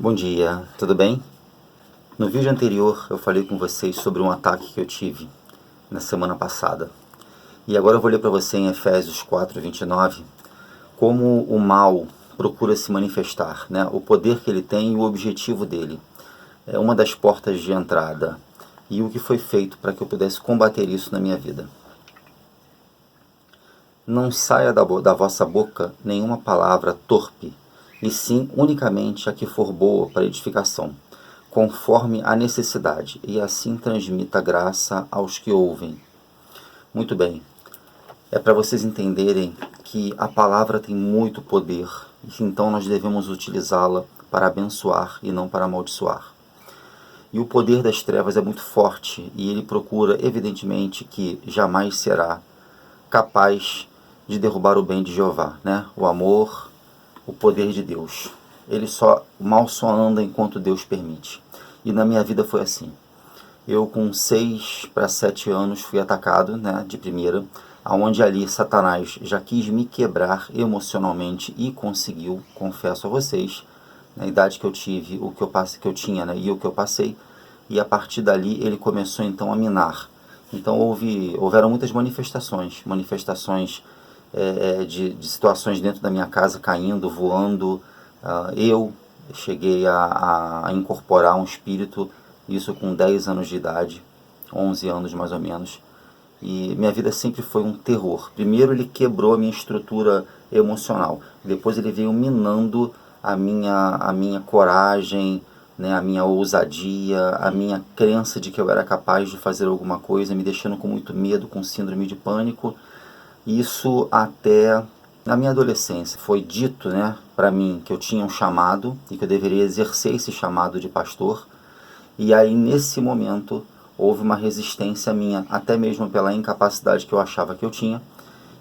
Bom dia, tudo bem? No vídeo anterior eu falei com vocês sobre um ataque que eu tive na semana passada. E agora eu vou ler para você em Efésios 4:29 como o mal procura se manifestar, né? O poder que ele tem e o objetivo dele. É uma das portas de entrada e o que foi feito para que eu pudesse combater isso na minha vida. Não saia da vossa boca nenhuma palavra torpe, e sim unicamente a que for boa para edificação, conforme a necessidade, e assim transmita graça aos que ouvem. Muito bem, é para vocês entenderem que a palavra tem muito poder, e então nós devemos utilizá-la para abençoar e não para amaldiçoar. E o poder das trevas é muito forte, e ele procura, evidentemente, que jamais será capaz de derrubar o bem de Jeová, né? O amor, o poder de Deus. O mal só anda enquanto Deus permite. E na minha vida foi assim. Eu com 6 para 7 anos fui atacado, né, de primeira, aonde ali Satanás já quis me quebrar emocionalmente e conseguiu, confesso a vocês, na idade que eu tive, o que eu passei, que eu tinha, né, e o que eu passei, e a partir dali ele começou então a minar. Então houveram muitas manifestações de situações dentro da minha casa caindo, voando. Eu cheguei a incorporar um espírito, isso com 10 anos de idade, 11 anos mais ou menos. E minha vida sempre foi um terror. Primeiro ele quebrou a minha estrutura emocional, depois ele veio minando a minha coragem, né, a minha ousadia, a minha crença de que eu era capaz de fazer alguma coisa, me deixando com muito medo, com síndrome de pânico. Isso até na minha adolescência. Foi dito, né, para mim que eu tinha um chamado e que eu deveria exercer esse chamado de pastor. E aí, nesse momento, houve uma resistência minha, até mesmo pela incapacidade que eu achava que eu tinha.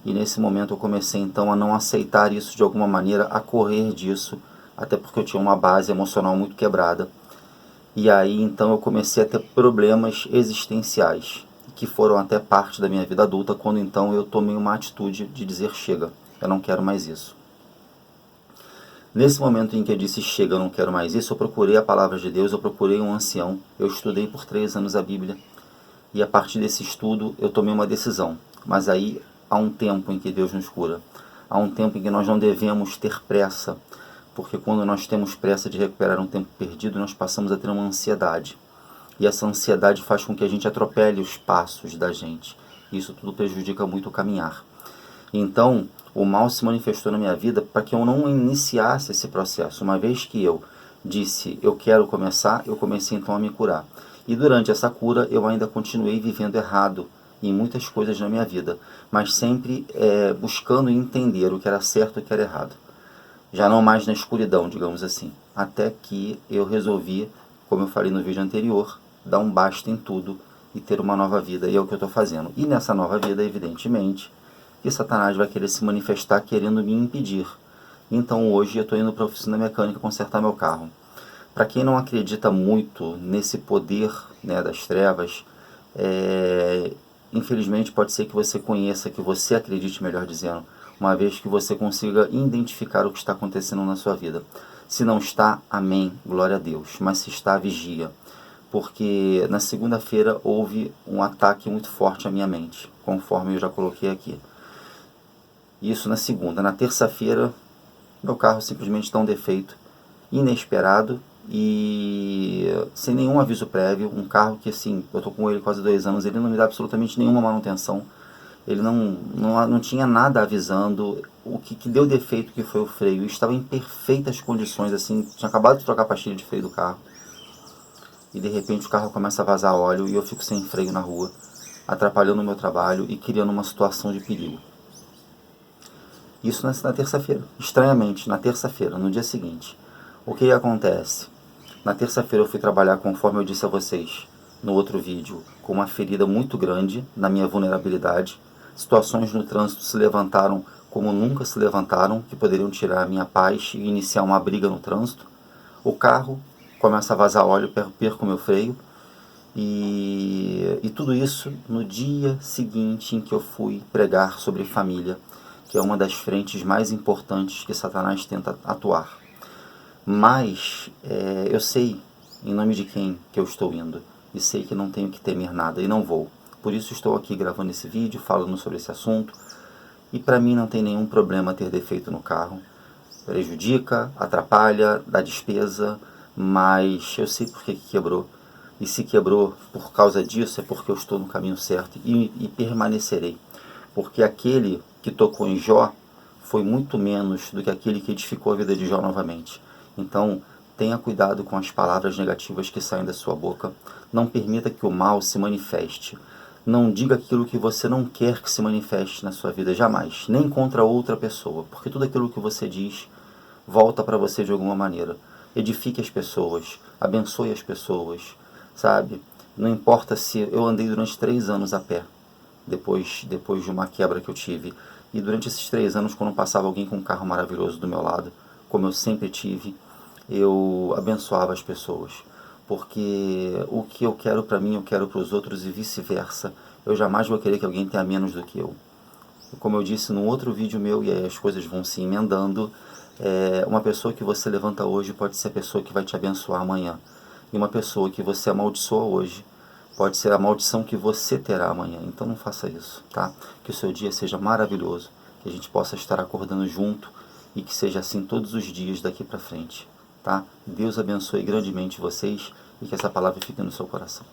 E nesse momento eu comecei então a não aceitar isso de alguma maneira, a correr disso, até porque eu tinha uma base emocional muito quebrada. E aí então eu comecei a ter problemas existenciais, que foram até parte da minha vida adulta, quando então eu tomei uma atitude de dizer chega, eu não quero mais isso. Nesse momento em que eu disse chega, eu não quero mais isso, eu procurei a palavra de Deus, eu procurei um ancião, eu estudei por 3 anos a Bíblia, e a partir desse estudo eu tomei uma decisão. Mas aí há um tempo em que Deus nos cura, há um tempo em que nós não devemos ter pressa, porque quando nós temos pressa de recuperar um tempo perdido, nós passamos a ter uma ansiedade. E essa ansiedade faz com que a gente atropele os passos da gente. Isso tudo prejudica muito o caminhar. Então, o mal se manifestou na minha vida para que eu não iniciasse esse processo. Uma vez que eu disse, eu quero começar, eu comecei então a me curar. E durante essa cura, eu ainda continuei vivendo errado em muitas coisas na minha vida, mas sempre buscando entender o que era certo e o que era errado. Já não mais na escuridão, digamos assim. Até que eu resolvi, como eu falei no vídeo anterior, dar um basta em tudo e ter uma nova vida. E é o que eu estou fazendo. E nessa nova vida, evidentemente, que Satanás vai querer se manifestar querendo me impedir. Então hoje eu estou indo para a oficina mecânica consertar meu carro. Para quem não acredita muito nesse poder, né, das trevas, infelizmente pode ser que você conheça, que você acredite, melhor dizendo, uma vez que você consiga identificar o que está acontecendo na sua vida. Se não está, amém, glória a Deus. Mas se está, vigia. Porque na segunda-feira houve um ataque muito forte à minha mente, conforme eu já coloquei aqui. Isso na segunda. Na terça-feira, meu carro simplesmente dá um defeito inesperado e sem nenhum aviso prévio. Um carro que, assim, eu estou com ele quase 2 anos, ele não me dá absolutamente nenhuma manutenção. Ele não tinha nada avisando. O que deu defeito que foi o freio. Estava em perfeitas condições, assim, tinha acabado de trocar a pastilha de freio do carro. E de repente o carro começa a vazar óleo e eu fico sem freio na rua, atrapalhando o meu trabalho e criando uma situação de perigo. Isso na terça-feira. Estranhamente, na terça-feira, no dia seguinte. O que acontece? Na terça-feira eu fui trabalhar, conforme eu disse a vocês no outro vídeo, com uma ferida muito grande na minha vulnerabilidade. Situações no trânsito se levantaram como nunca se levantaram, que poderiam tirar a minha paz e iniciar uma briga no trânsito. O carro começa a vazar óleo, perco meu freio. E tudo isso no dia seguinte em que eu fui pregar sobre família, que é uma das frentes mais importantes que Satanás tenta atuar. Mas eu sei em nome de quem que eu estou indo, e sei que não tenho que temer nada, e não vou. Por isso estou aqui gravando esse vídeo, falando sobre esse assunto, e para mim não tem nenhum problema ter defeito no carro. Prejudica, atrapalha, dá despesa, mas eu sei por que quebrou. E se quebrou por causa disso, é porque eu estou no caminho certo e permanecerei. Porque aquele que tocou em Jó foi muito menos do que aquele que edificou a vida de Jó novamente. Então, tenha cuidado com as palavras negativas que saem da sua boca. Não permita que o mal se manifeste. Não diga aquilo que você não quer que se manifeste na sua vida, jamais. Nem contra outra pessoa. Porque tudo aquilo que você diz volta para você de alguma maneira. Edifique as pessoas. Abençoe as pessoas. Sabe? Não importa se eu andei durante 3 anos a pé. Depois de uma quebra que eu tive. E durante esses 3 anos, quando passava alguém com um carro maravilhoso do meu lado, como eu sempre tive, eu abençoava as pessoas. Porque o que eu quero para mim, eu quero para os outros e vice-versa. Eu jamais vou querer que alguém tenha menos do que eu. Como eu disse num outro vídeo meu, e aí as coisas vão se emendando, uma pessoa que você levanta hoje pode ser a pessoa que vai te abençoar amanhã. E uma pessoa que você amaldiçoa hoje pode ser a maldição que você terá amanhã. Então não faça isso, tá? Que o seu dia seja maravilhoso, que a gente possa estar acordando junto e que seja assim todos os dias daqui para frente, tá? Deus abençoe grandemente vocês e que essa palavra fique no seu coração.